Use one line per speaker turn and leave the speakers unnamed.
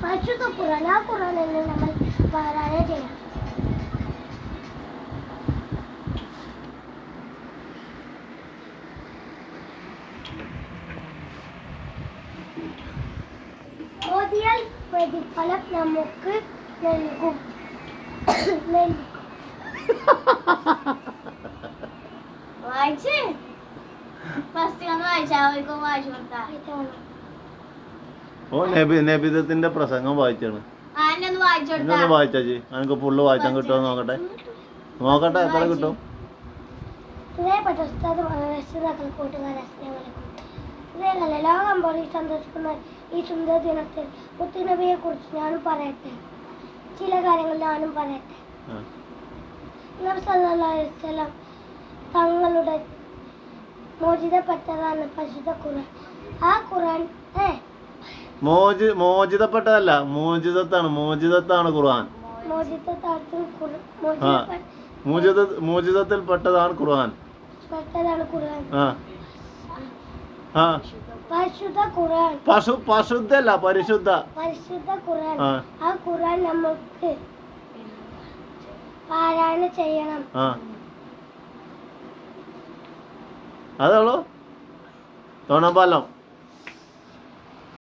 പരിശുദ്ധ ഖുർആൻ ആ ഖുർആൻ തന്നെ നമ്മൾ പാരായണം ചെയ്യണം. ഓതിയാൽ പ്രതിഫലം നമുക്ക് നൽകും. വായിച്ചേ ഫസ്റ്റ് ഒന്ന് വായിച്ചാൽ വായിച്ചു.
ഓ നബിതത്തിന്റെ പ്രസംഗം വായിച്ചാണ്. വായിച്ചാച്ചി എനിക്ക് ഫുള്ള് വായിച്ചാൻ കിട്ടുമോ നോക്കട്ടെ. എത്ര കിട്ടും?
ലോകമ്പടി സന്ദർശിക്കുന്ന ഈ സുന്ദര ദിനത്തിൽ മുത്തുനബിയെ കുറിച്ച് ഞാനും പറയട്ടെ. ചില കാര്യങ്ങൾ ഞാനും പറയട്ടെ. നബി സല്ലല്ലാഹു അലൈഹി വസല്ലം തങ്ങളുടെ മോചിതപ്പെട്ടതാണ് പരിശുദ്ധ ഖുർആൻ. ആ ഖുർആൻ
മോചിതപ്പെട്ടതല്ല, മോചിതത്താണ് ഖുർആൻ. മോചിതത്തിൽപ്പെട്ടതാണ് ഖുർആൻ. പരിശുദ്ധല്ല, പരിശുദ്ധ
ഖുർആൻ. ആ ഖുർആൻ നമുക്ക് പാരായണം ചെയ്യണം.
അതോളൂ തോണപ്പാലം